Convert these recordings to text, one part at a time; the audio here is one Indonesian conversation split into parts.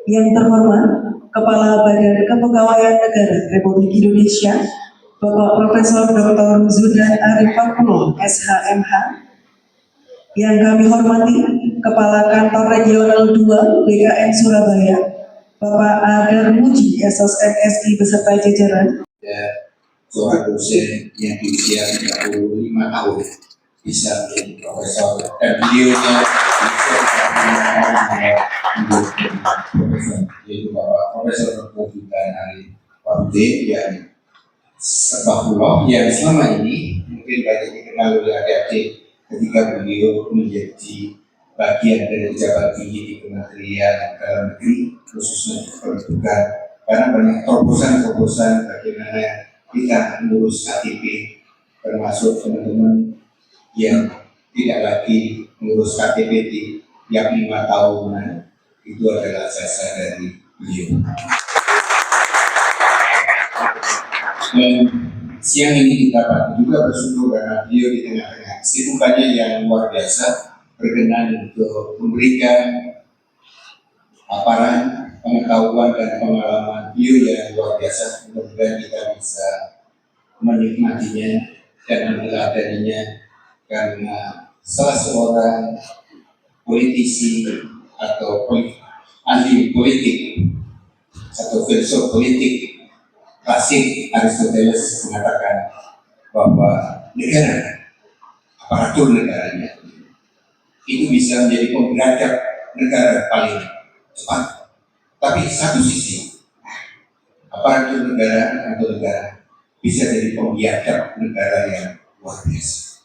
Yang terhormat Kepala Badan Kepegawaian Negara Republik Indonesia, Bapak Profesor Dr. Zudan Arif Fakuloh, SHMH. Yang kami hormati Kepala Kantor Regional 2 BKN Surabaya, Bapak Adar Muji, SOSM SI beserta jajaran. Seorang dosen yang di usia 35 tahun bisa menjadi profesor, dan beliaunya bisa menjadi profesor, yaitu Bapak Profesor Dr. Zudan Arif Fakuloh yang selama ini mungkin banyak dikenal oleh adik-adik ketika beliau menjadi bagian dari pejabat tinggi di Kementerian Dalam Negeri, khususnya di kependudukan, karena banyak terobosan-terobosan bagaimana kita mengurus KTP, termasuk teman-teman yang tidak lagi mengurus KTP di yang 5 tahunan, itu adalah jasa dari beliau. Dan siang ini kita juga bersyukur karena beliau di tengah-tengah kesibukannya yang luar biasa berkenan untuk memberikan paparan pengetahuan dan pengalaman beliau yang luar biasa. Mudah-mudahan kita bisa menikmatinya dan meneladaninya, karena salah seorang politisi atau ahli politik atau filsuf politik klasik, Aristoteles mengatakan bahwa negara, aparatur negaranya itu bisa menjadi pemberantak negara paling cepat. Tapi satu sisi, aparatur negara atau negara bisa jadi pembiadab negara yang luar biasa.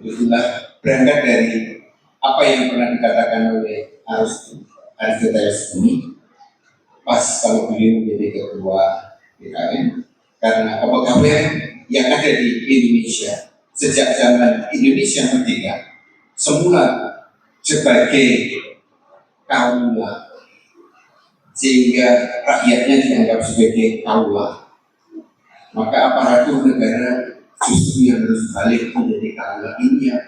Itulah berangkat dari apa yang pernah dikatakan oleh Aristoteles ini, pas kalau beliau menjadi ketua BKN, karena kepegawaian yang ada di Indonesia sejak zaman Indonesia merdeka semula sebagai kaula, sehingga rakyatnya dianggap sebagai kaula, maka aparatur negara justru yang harus balik menjadi kaula. Ini yang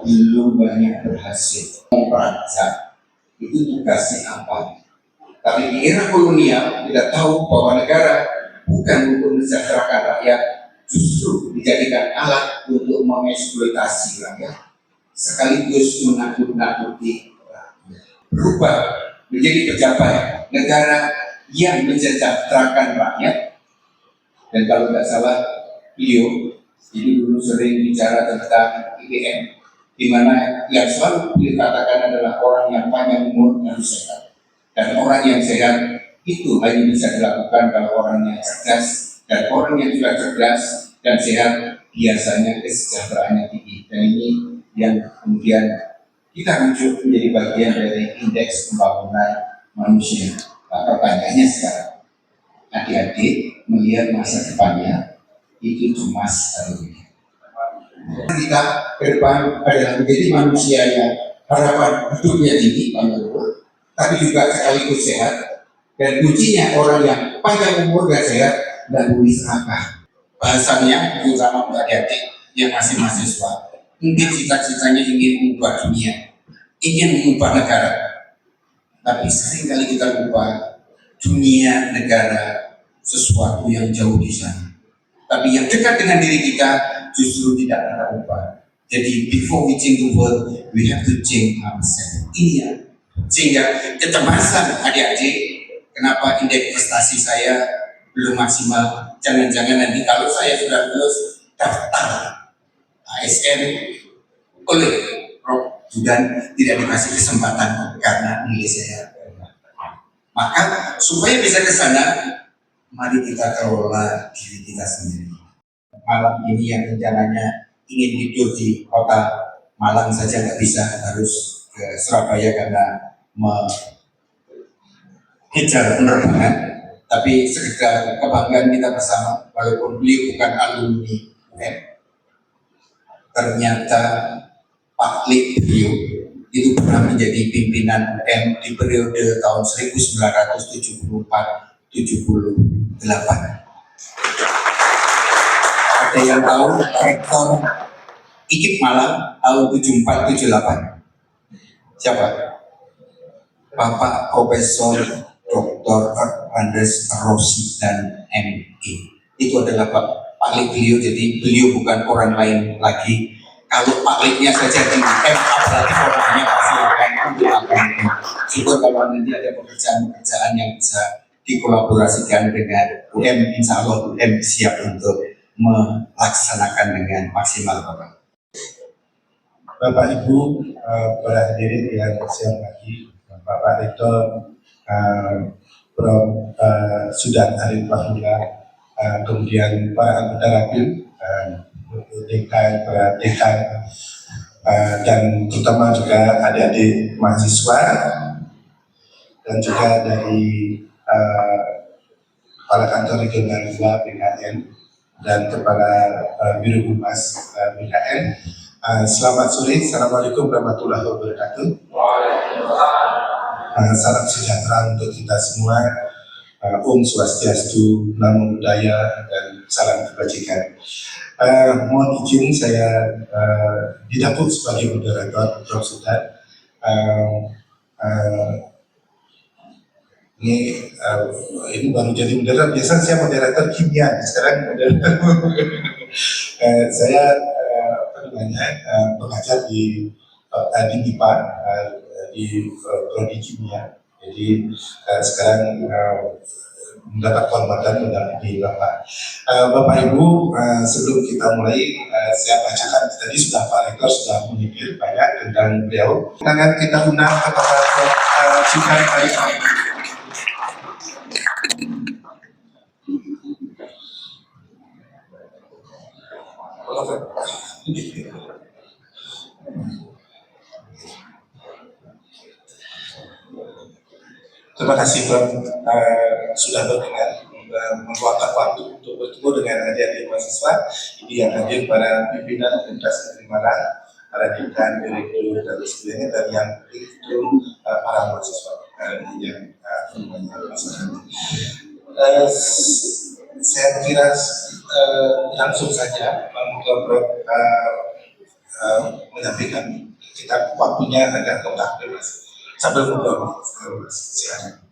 belum banyak berhasil. Perancang itu tugasnya apa? Tapi di era kolonial kita tahu bahwa negara bukan untuk mensejahterakan rakyat, justru dijadikan alat untuk mengeksploitasi rakyat, sekaligus menakut-nakuti rakyat. Berubah menjadi pejabat negara yang mensejahterakan rakyat. Dan kalau tidak salah, beliau ini dulu sering bicara tentang IPM, di mana yang selalu dikatakan adalah orang yang panjang umur harus sehat. Dan orang yang sehat itu hanya bisa dilakukan kalau orangnya cerdas, dan orang yang sudah cerdas dan sehat biasanya kesejahteraannya tinggi. Dan ini yang kemudian kita rujuk menjadi bagian dari indeks pembangunan manusia. Nah, pertanyaannya sekarang, adik-adik melihat masa depannya itu cemas atau tidak? Kita ke depan adalah menjadi manusia yang harapan hidupnya tinggi, tapi juga sekaligus sehat. Dan kuncinya orang yang panjang umur dan sehat dan boleh serakah. Bahasanya terutama untuk adik-adik yang masih mahasiswa, mungkin cita-citanya ingin mengubah dunia, ingin mengubah negara, tapi seringkali kita lupa dunia negara sesuatu yang jauh di sana. Tapi yang dekat dengan diri kita justru tidak kita ubah. Jadi before we change the world, we have to change ourselves. Ini ya. Sehingga kecemasan adik-adik, kenapa indeks prestasi saya belum maksimal? Jangan-jangan nanti kalau saya sudah lulus daftar ASN oleh Prof. Zudan tidak dikasih kesempatan karena nilai saya. Maka supaya bisa ke sana, mari kita kelola diri kita sendiri. Malam ini yang rencananya ingin tidur di kota Malang saja nggak bisa, harus ke Surabaya karena mengejar penerbangan. Tapi sekedar kebanggaan kita bersama, walaupun beliau bukan alumni UN, ternyata Pak Lik beliau itu pernah menjadi pimpinan UN di periode tahun 1974-78. Ada yang tahu rektor IKIP Malang tahun 74-78? Siapa? Bapak Profesor Dr. Andes Rossi dan ME. Itu adalah Pak beliau, jadi beliau bukan orang lain lagi. Kalau pakliknya saja di MA berarti orangnya pasti akan mendoakan. Syukur kalau nanti ada pekerjaan-pekerjaan yang bisa dikolaborasikan dengan UM, insya Allah UM siap untuk melaksanakan dengan maksimal, Bapak. Bapak Ibu, para hadirin yang saya hormati, Bapak Rektor, Prof. Sudan Arif Fahmullah, kemudian para anggota Rapim, dekan, para dekan, dan terutama juga adik-adik mahasiswa, dan juga dari kepala kantor regional 2 BKN dan kepala Biro Humas BKN. Selamat sore, Assalamualaikum warahmatullahi wabarakatuh. Salam sejahtera untuk kita semua. Om Swastiastu, Namo Buddhaya, dan salam kebajikan. Mohon izin saya didapuk sebagai moderator Prof. Sudan. Ini baru jadi moderator. Biasanya saya moderator kimia, sekarang moderator. Saya pengajar di MIPA di prodi kimia. Jadi sekarang mendapat kehormatan mendampingi Bapak. Bapak Ibu, sebelum kita mulai, saya bacakan tadi sudah Pak Rektor sudah menyebut banyak tentang beliau. Tangan kita undang kepada Prof. Sudan Arif. Terima kasih Prof. Sudah berkenan meluangkan waktu untuk bertemu dengan adik-adik mahasiswa. Ini yang hadir para pimpinan Universitas Negeri Malang, para dekan, direktur, dan sebagainya, dan yang itu para mahasiswa yang saya kira langsung saja Prof. menyampaikan kita waktunya agak lengkap bebas. Sambil ngobrol, silakan.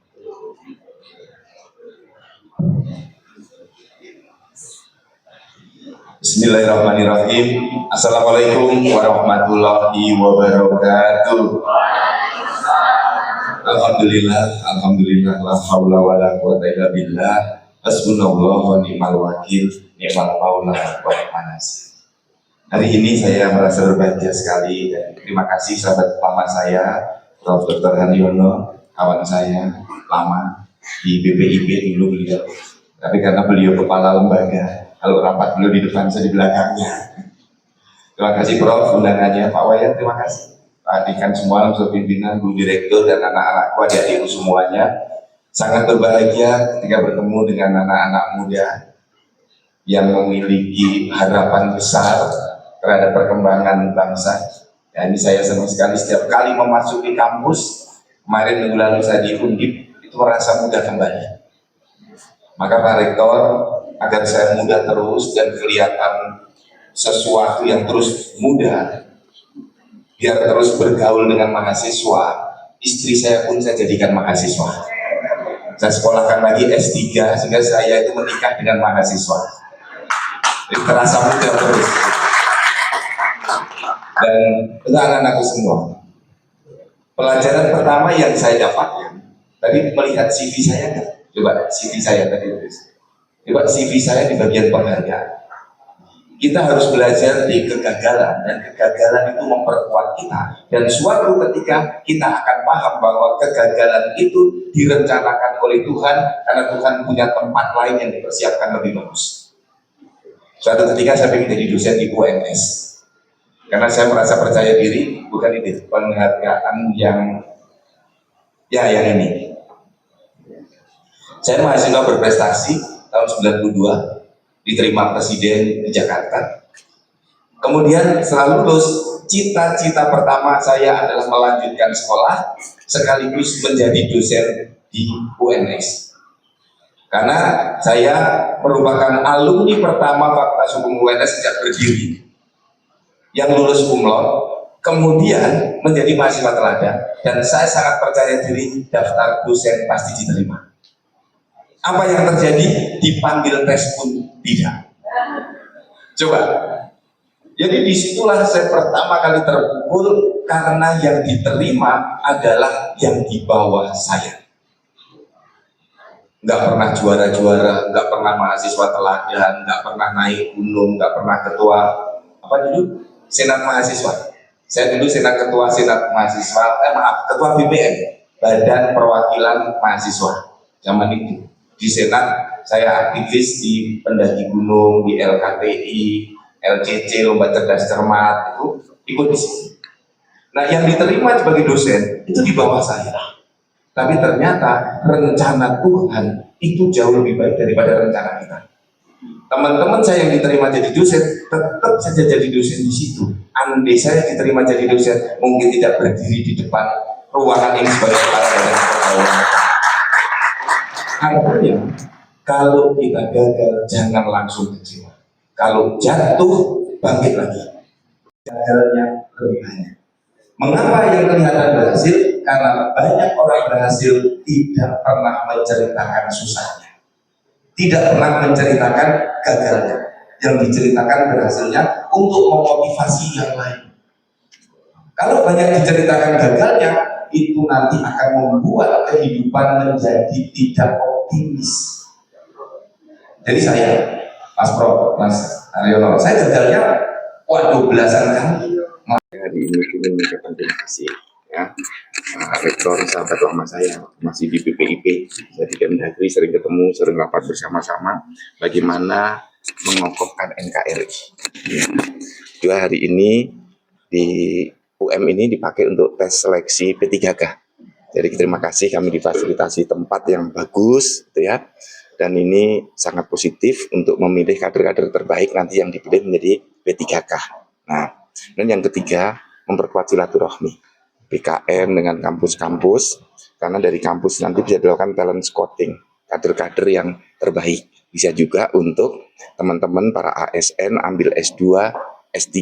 Bismillahirrahmanirrahim. Assalamualaikum warahmatullahi wabarakatuh. Alhamdulillah, la haula wala quwwata illa billah. Hasbunallahu wa ni'mal wakil, ni'mal maula wa ni'man nasir. Hari ini saya merasa berbahagia sekali dan terima kasih sahabat lama saya, Prof. Dr. Haryono, kawan saya lama di BPIB dulu beliau. Tapi karena beliau kepala lembaga, kalau rapat beliau di depan, saya di belakangnya. Terima kasih Prof. undangannya, Pak Wayan, terima kasih. Pak Dekan semua, langsung pimpinan, Bu Direktur, dan anak-anakku, adik-adikku semuanya. Sangat berbahagia ketika bertemu dengan anak-anak muda yang memiliki harapan besar terhadap perkembangan bangsa. Ya, ini saya senang sekali setiap kali memasuki kampus. Kemarin minggu lalu saya di Undip, itu merasa muda kembali. Maka Pak Rektor, agar saya muda terus dan kelihatan sesuatu yang terus muda, biar terus bergaul dengan mahasiswa, istri saya pun saya jadikan mahasiswa. Saya sekolahkan lagi S3 sehingga saya itu menikah dengan mahasiswa. Jadi terasa muda terus. Dan untuk anak-anakku semua, pelajaran pertama yang saya dapatkan tadi melihat CV saya kan? Coba CV saya tadi, coba CV saya di bagian penghargaan. Kita harus belajar di kegagalan, dan kegagalan itu memperkuat kita. Dan suatu ketika kita akan paham bahwa kegagalan itu direncanakan oleh Tuhan, karena Tuhan punya tempat lain yang dipersiapkan lebih bagus. Suatu ketika saya ingin jadi dosen di UNS. Karena saya merasa percaya diri, bukan itu penghargaan yang ini. Saya mahasiswa berprestasi tahun 92, diterima Presiden di Jakarta. Kemudian setelah lulus, cita-cita pertama saya adalah melanjutkan sekolah sekaligus menjadi dosen di UNS. Karena saya merupakan alumni pertama Fakultas Hukum UNS sejak berdiri. Yang lulus cum laude kemudian menjadi mahasiswa teladan, dan saya sangat percaya diri daftar dosen pasti diterima. Apa yang terjadi? Dipanggil tes pun tidak. Coba. Jadi disitulah saya pertama kali terpukul karena yang diterima adalah yang di bawah saya. Nggak pernah juara-juara, nggak pernah mahasiswa teladan, nggak pernah naik gunung, nggak pernah ketua apa dulu? Senat mahasiswa. Saya dulu ketua senat mahasiswa, ketua BPM, Badan Perwakilan Mahasiswa. Zaman itu di senat saya aktivis di pendaki gunung, di LKTI, LCC, lomba cerdas cermat, itu ikut di sini. Nah, yang diterima sebagai dosen itu di bawah saya. Tapi ternyata rencana Tuhan itu jauh lebih baik daripada rencana kita. Teman-teman saya yang diterima jadi dosen tetap saja jadi dosen di situ. Andai saya diterima jadi dosen, mungkin tidak berdiri di depan ruangan ini sebagai kepala badan kepegawaian. Artinya, kalau kita gagal jangan langsung kecewa. Kalau jatuh, bangkit lagi. Gagalnya lebih banyak. Mengapa yang kelihatan berhasil? Karena banyak orang berhasil tidak pernah menceritakan susahnya, tidak pernah menceritakan gagalnya. Yang diceritakan berhasilnya untuk memotivasi yang lain. Kalau banyak diceritakan gagalnya, itu nanti akan membuat kehidupan menjadi tidak optimis. Jadi saya, Mas Prof, Mas Aryono, saya gagalnya waduh belasan kali. Hari ini ingin mengucapkan terima kasih ya, Rektor sahabat lama saya masih di BPIP, saya di Kemdagri sering ketemu, sering rapat bersama-sama bagaimana mengokohkan NKRI ya. Juga hari ini di UM ini dipakai untuk tes seleksi P3K. Jadi terima kasih kami difasilitasi tempat yang bagus gitu ya. Dan ini sangat positif untuk memilih kader-kader terbaik nanti yang dipilih menjadi P3K. Nah, dan yang ketiga, memperkuat silaturahmi BKN dengan kampus-kampus, karena dari kampus nanti bisa dilakukan talent scouting, kader-kader yang terbaik. Bisa juga untuk teman-teman para ASN ambil S2, S3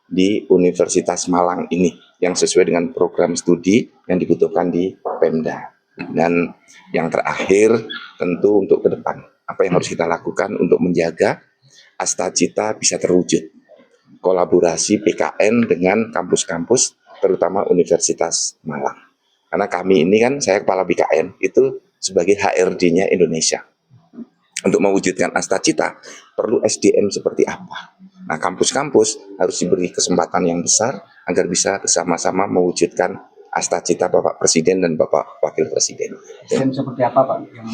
di Universitas Malang ini, yang sesuai dengan program studi yang dibutuhkan di Pemda. Dan yang terakhir, tentu untuk ke depan, apa yang harus kita lakukan untuk menjaga Astacita bisa terwujud. Kolaborasi PKN dengan kampus-kampus, terutama Universitas Malang. Karena kami ini kan, saya kepala BKN, itu sebagai HRD-nya Indonesia. Untuk mewujudkan Astacita, perlu SDM seperti apa? Nah, kampus-kampus harus diberi kesempatan yang besar agar bisa bersama-sama mewujudkan Astacita Bapak Presiden dan Bapak Wakil Presiden. SDM seperti apa Pak yang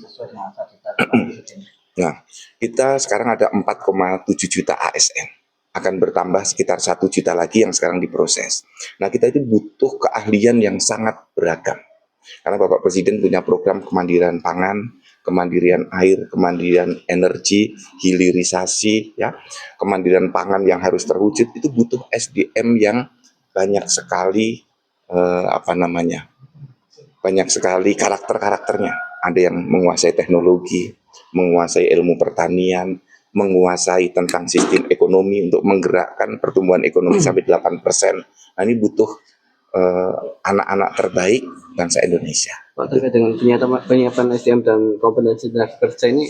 sesuai dengan Astacita Bapak Presiden? Nah, kita sekarang ada 4,7 juta ASN. Akan bertambah sekitar 1 juta lagi yang sekarang diproses. Nah, kita itu butuh keahlian yang sangat beragam. Karena Bapak Presiden punya program kemandirian pangan, kemandirian air, kemandirian energi, hilirisasi, ya, kemandirian pangan yang harus terwujud itu butuh SDM yang banyak sekali banyak sekali karakter-karakternya. Ada yang menguasai teknologi, menguasai ilmu pertanian, menguasai tentang sistem ekonomi untuk menggerakkan pertumbuhan ekonomi sampai 8%. Nah, ini butuh anak-anak terbaik bangsa Indonesia. Pak, terkait dengan penyiapan SDM dan kompetensi tenaga kerja ini,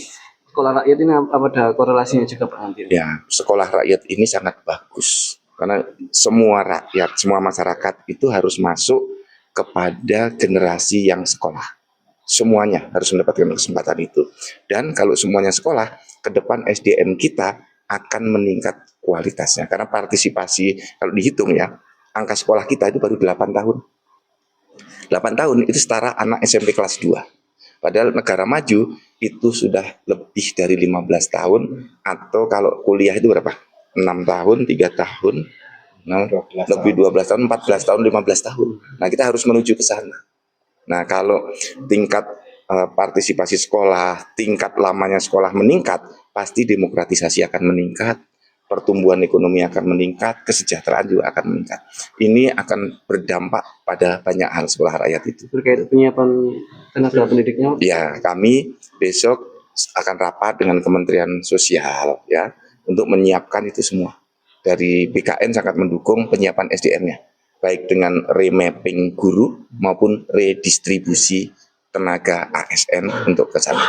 sekolah rakyat ini apa ada korelasinya juga Pak nanti? Ya, sekolah rakyat ini sangat bagus. Karena semua rakyat, semua masyarakat itu harus masuk kepada generasi yang sekolah. Semuanya harus mendapatkan kesempatan itu. Dan kalau semuanya sekolah, ke depan SDM kita akan meningkat kualitasnya. Karena partisipasi, kalau dihitung ya, angka sekolah kita itu baru 8 tahun. 8 tahun itu setara anak SMP kelas 2. Padahal negara maju itu sudah lebih dari 15 tahun, atau kalau kuliah itu berapa? 6 tahun, 3 tahun, lebih 12 tahun, 14 tahun, 15 tahun. Nah, kita harus menuju ke sana. Nah, kalau tingkat partisipasi sekolah, tingkat lamanya sekolah meningkat, pasti demokratisasi akan meningkat, pertumbuhan ekonomi akan meningkat, kesejahteraan juga akan meningkat. Ini akan berdampak pada banyak hal sekolah rakyat itu. Terkait penyiapan tenaga pendidiknya? Ya, kami besok akan rapat dengan Kementerian Sosial ya untuk menyiapkan itu semua. dari BKN sangat mendukung penyiapan SDM-nya, baik dengan remapping guru maupun redistribusi tenaga ASN untuk ke sana.